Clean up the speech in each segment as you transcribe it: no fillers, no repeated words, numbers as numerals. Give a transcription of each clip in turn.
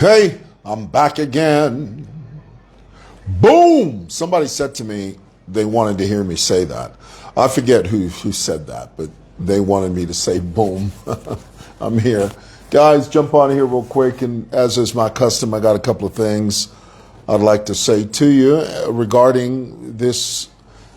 Hey, I'm back again. Boom! Somebody said to me they wanted to hear me say that. I forget who said that, but they wanted me to say boom. I'm here. Guys, jump on here real quick, and as is my custom, I got a couple of things I'd like to say to you regarding this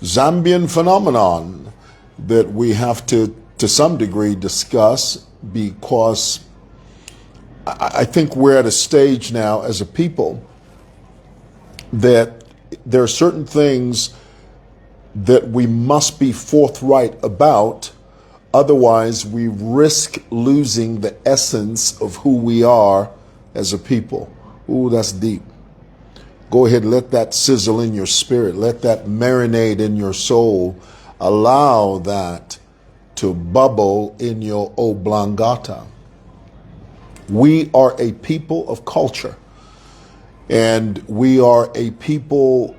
Zambian phenomenon that we have to some degree discuss, because I think we're at a stage now as a people that there are certain things that we must be forthright about. Otherwise, we risk losing the essence of who we are as a people. Ooh, that's deep. Go ahead, let that sizzle in your spirit. Let that marinate in your soul. Allow that to bubble in your oblongata. We are a people of culture, and we are a people.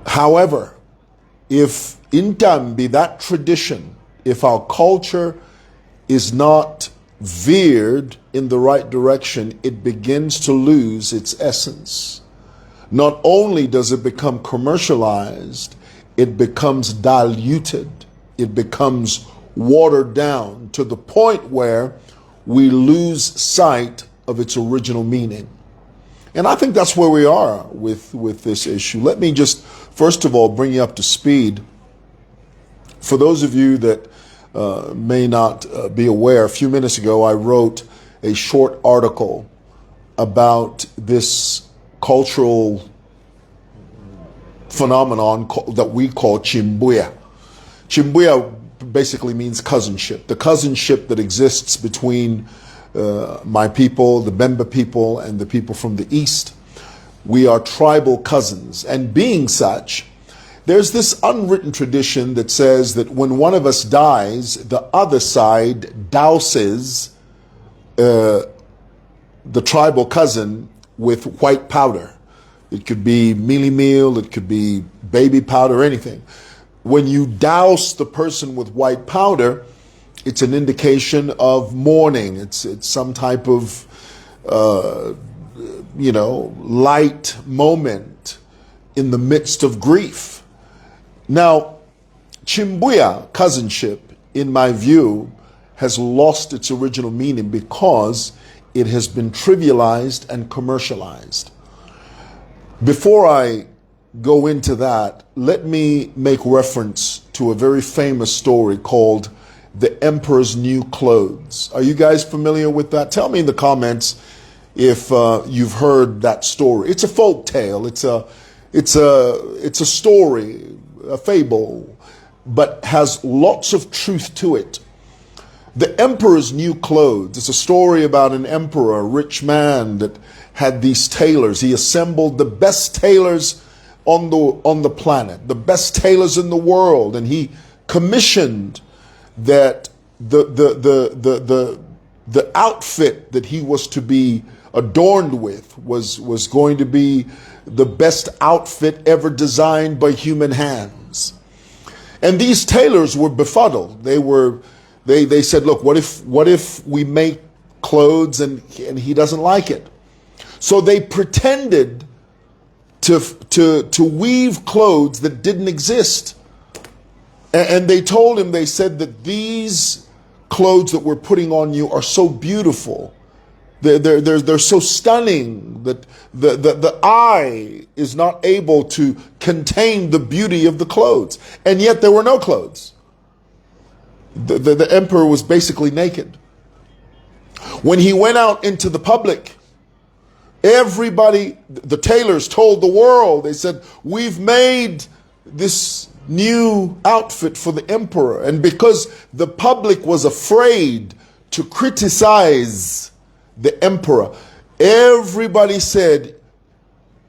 However, if in Tambi, that tradition, if our culture is not veered in the right direction, it begins to lose its essence. Not only does it become commercialized, it becomes diluted. It becomes watered down to the point where we lose sight of its original meaning. And I think that's where we are with this issue. Let me just, first of all, bring you up to speed. For those of you that may not be aware, a few minutes ago I wrote a short article about this cultural phenomenon that we call Chimbuya. Chimbuya basically means cousinship. The cousinship that exists between my people, the Bemba people, and the people from the East. We are tribal cousins. And being such, there's this unwritten tradition that says that when one of us dies, the other side douses the tribal cousin with white powder. It could be mealie meal, it could be baby powder, anything. When you douse the person with white powder, it's an indication of mourning. It's some type of, light moment in the midst of grief. Now, Chimbuya, cousinship, in my view, has lost its original meaning because it has been trivialized and commercialized. Before I go into that, let me make reference to a very famous story called The Emperor's New Clothes. Are you guys familiar with that? Tell me in the comments if you've heard that story. It's a folk tale. It's a story, a fable, but has lots of truth to it. The Emperor's New Clothes. It's a story about an emperor, a rich man that had these tailors. He assembled the best tailors on the planet, the best tailors in the world, and he commissioned that the outfit that he was to be adorned with was going to be the best outfit ever designed by human hands. And these tailors were befuddled. They said, look, what if we make clothes and he doesn't like it? So they pretended to weave clothes that didn't exist. And they told him, they said that these clothes that we're putting on you are so beautiful. They're so stunning that the eye is not able to contain the beauty of the clothes. And yet there were no clothes. The emperor was basically naked. When he went out into the public, everybody, the tailors told the world, they said, we've made this new outfit for the emperor. And because the public was afraid to criticize the emperor, everybody said,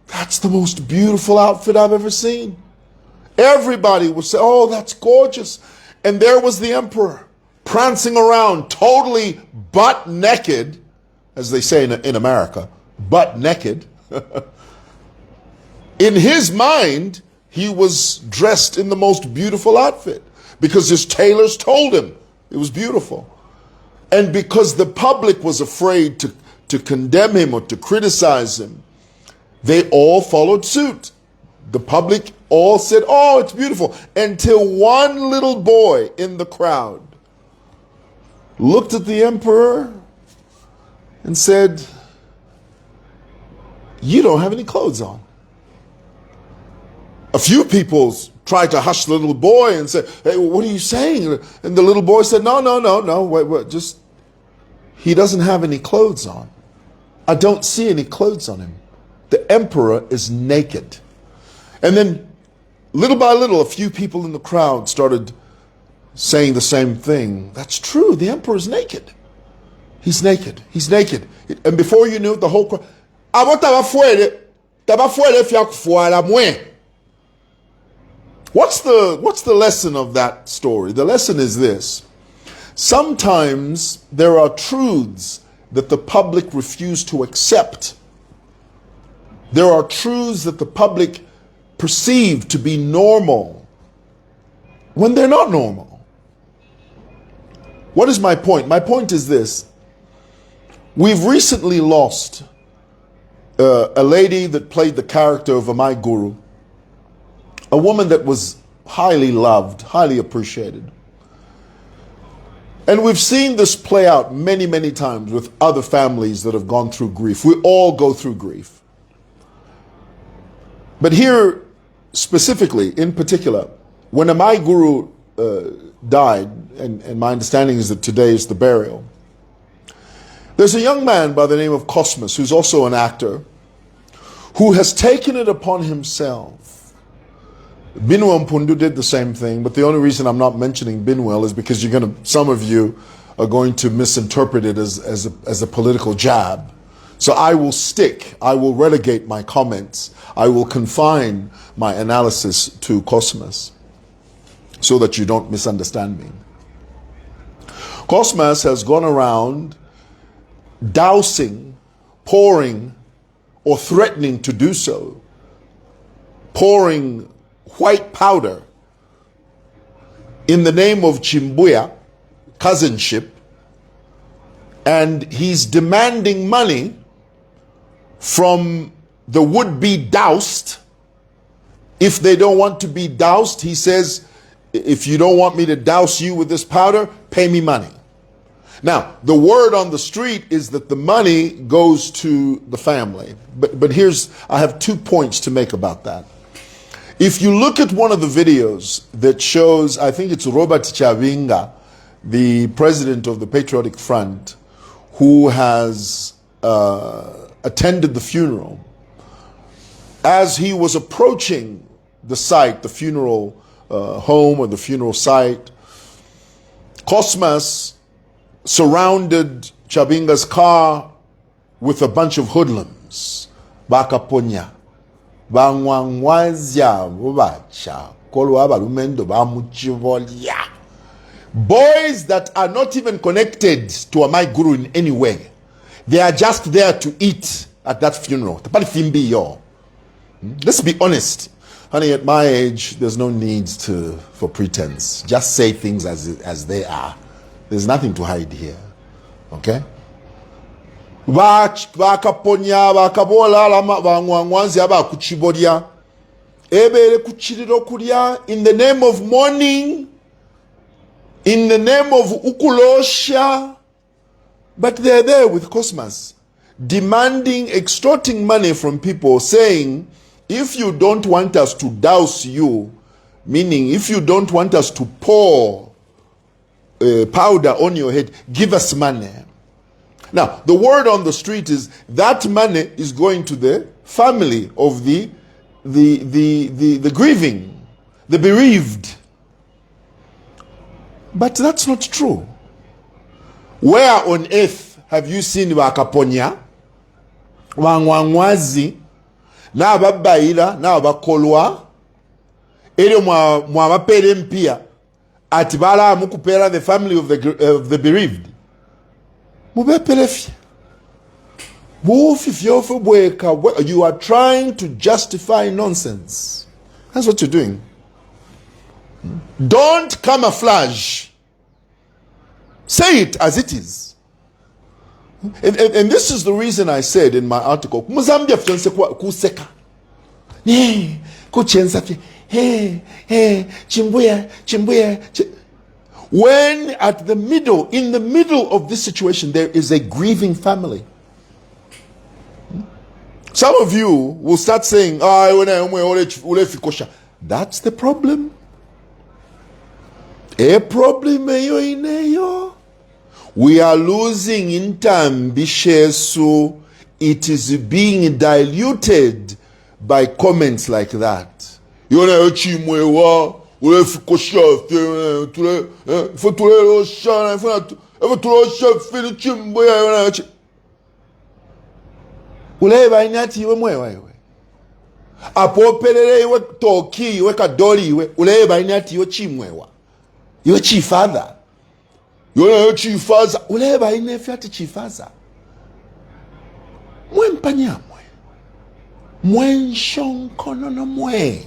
that's the most beautiful outfit I've ever seen. Everybody would say, oh, that's gorgeous. And there was the emperor prancing around totally butt naked, as they say in America, butt naked. In his mind, he was dressed in the most beautiful outfit because his tailors told him it was beautiful. And because the public was afraid to condemn him or to criticize him, they all followed suit. The public all said, oh, it's beautiful. Until one little boy in the crowd looked at the emperor and said, you don't have any clothes on. A few people tried to hush the little boy and said, hey, what are you saying? And the little boy said, no, wait, just, he doesn't have any clothes on. I don't see any clothes on him. The emperor is naked. And then, little by little, a few people in the crowd started saying the same thing. That's true, the emperor is naked. He's naked, he's naked. And before you knew it, the whole crowd, what's the lesson of that story? The lesson is this. Sometimes there are truths that the public refuse to accept. There are truths that the public perceive to be normal when they're not normal. What is my point? My point is this. We've recently lost a lady that played the character of my guru, a woman that was highly loved, highly appreciated. And we've seen this play out many, many times with other families that have gone through grief. We all go through grief. But here, specifically, in particular, when my guru died, and my understanding is that today is the burial, there's a young man by the name of COSMAS, who's also an actor, who has taken it upon himself. Binwell Mpundu did the same thing, but the only reason I'm not mentioning Binwell is because some of you are going to misinterpret it as a political jab. So I will relegate my comments, I will confine my analysis to COSMAS so that you don't misunderstand me. COSMAS has gone around dousing, pouring, or threatening to do so, pouring white powder in the name of Chimbuya, cousinship, and he's demanding money from the would-be doused. If they don't want to be doused, he says, if you don't want me to douse you with this powder, pay me money. Now, the word on the street is that the money goes to the family. But I have 2 points to make about that. If you look at one of the videos that shows, I think it's Robert Chavinga, the president of the Patriotic Front, who has attended the funeral, as he was approaching the site, the funeral home or the funeral site, COSMAS surrounded Chavinga's car with a bunch of hoodlums. Bakaponya. Boys that are not even connected to my guru in any way. They are just there to eat at that funeral. Let's be honest. Honey, at my age, there's no need for pretense. Just say things as they are. There's nothing to hide here. Okay? In the name of mourning, in the name of ukulosha, but they're there with COSMAS, demanding, extorting money from people, saying, if you don't want us to douse you, meaning if you don't want us to pour powder on your head, give us money. Now, the word on the street is that money is going to the family of the grieving, the bereaved. But that's not true. Where on earth have you seen Wakaponya, Wangwangwazi, na ababaila, na abakolwa, eri mwabapere mpia, atibala mukupera the family of the bereaved. You are trying to justify nonsense. That's what you're doing. Don't camouflage. Say it as it is. And this is the reason I said in my article, Muzambia fianse kuseka. Ne, kuchenza fi. Hey, chimbuya. When in the middle of this situation, there is a grieving family. Some of you will start saying, that's the problem. A problem we are losing in Tambi, so it is being diluted by comments like that. Uleba inyati iwe mwewa iwe. Apopelele iwe toki iwe kadoli iwe. Uleba inyati iwe chimwewa. Iwe chifather. Iwe chifather. Uleba inefiati chifather. Mwe mpanyamwe. Mwe nshonkono no mwe.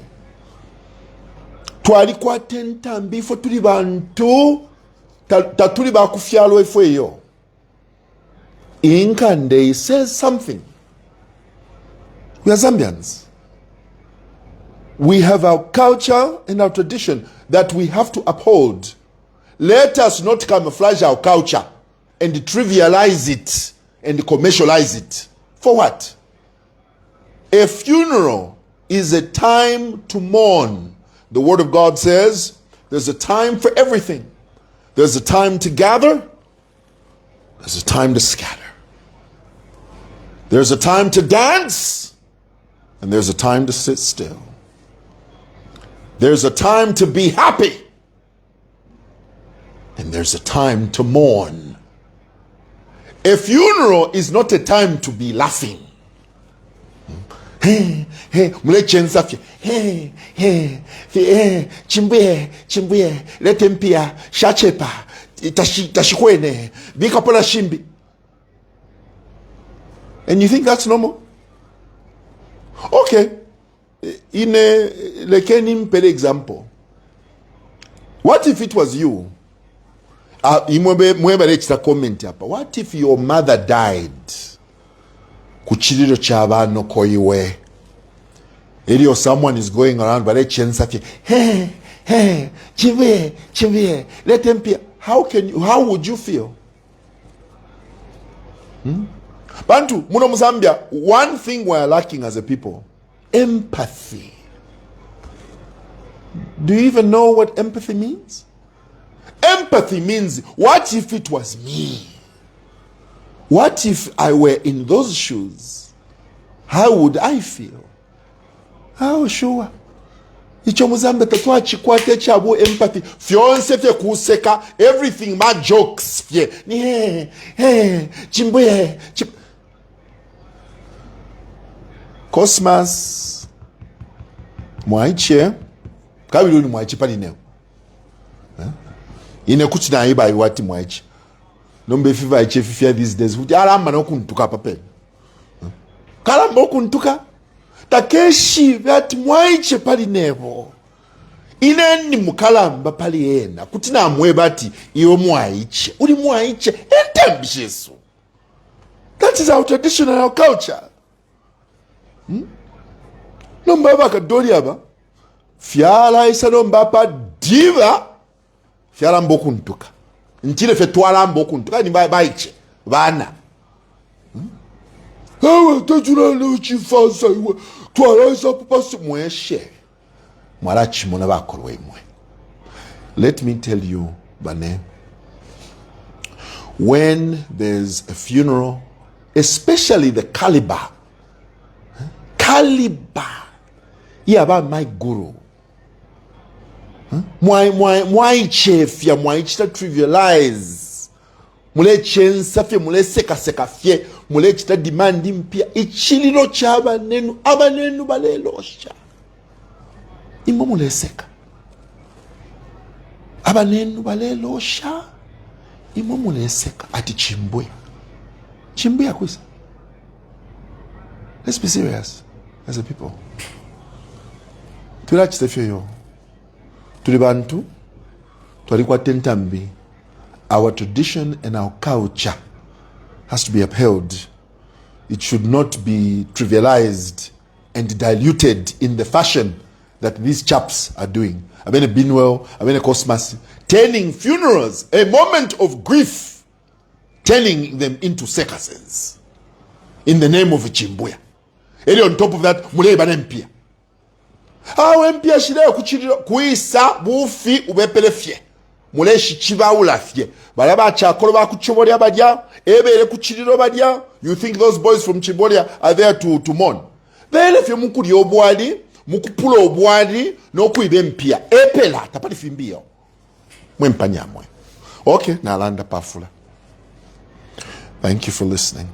Twali kwa tentambi fo tuli bantu. Tatuli bakufyalo ifwe yo. Inkande says something. We are Zambians. We have our culture and our tradition that we have to uphold. Let us not camouflage our culture and trivialize it and commercialize it. For what? A funeral is a time to mourn. The Word of God says there's a time for everything. There's a time to gather. There's a time to scatter. There's a time to dance. And there's a time to sit still. There's a time to be happy. And there's a time to mourn. A funeral is not a time to be laughing. Hey, chimbuye, letempia, shachepa, tashikwene, bikapola shimbi. And you think that's normal? Okay. Lekeni mpele example. What if it was you? What if your mother died? Kuchiriro chabano koiwe. Or someone is going around but chimbuye, let them be. How would you feel? Bantu, muno Muzambia, one thing we are lacking as a people, empathy. Do you even know what empathy means? Empathy means, what if it was me? What if I were in those shoes? How would I feel? How sure? Icho Muzambia tatwa chikwate chabu empathy. Fionse fye kuseka, everything ma jokes fye. Ni chimbuye, COSMAS mwaiche kabili ni mwaiche pali neo ine kuchina iba iwati mwaiche nombe fiva iche fifia these days alamba na okuntuka pape kalamba okuntuka takeshi vyati mwaiche pali nebo ine ni mukalamba pali yena kutina mwebati iyo mwaiche uli mwaiche entembishesu. That is our tradition and our culture. Nomba baka doli aba fiala isa nomba pa diva fiala mboku ntuka ntile fe twala mboku ntuka ni baiche bana ewe tajura le chifansa iwe twala isa papa mweshe mwala chimona bakolwe imwe. Let me tell you, bane, when there's a funeral, especially the caliber yaba my guru mwai chefya mwai chita trivialize mule chensa fye mule seka fye mule chita demandi mpia ichililo cha abanenu balelosha imo mule seka abanenu balelosha imo mule seka ati chimbuya kwisa. Let's be serious as a people. Tulachite fyo tuli bantu twali kwa tentambi Our tradition and our culture has to be upheld. It should not be trivialized and diluted in the fashion that these chaps are doing. I mean, Binwell, I mean, COSMAS, turning funerals, a moment of grief, turning them into circuses in the name of Chimbuya. And on top of that, muleba n'empia. Empia shida kuchiriro kuisa bufi ubepelefye. Muleshi chibawula fye. Balaba chakolo bakuchobolya badya, ebere kuchiriro badya. You think those boys from Chimbuya are there to mourn? Belefye mukuli obwali, mukupula obwali, nokuibe empia. Epela tapali fimbio. Mwempanyamwe. Okay, nalanda pafula. Thank you for listening.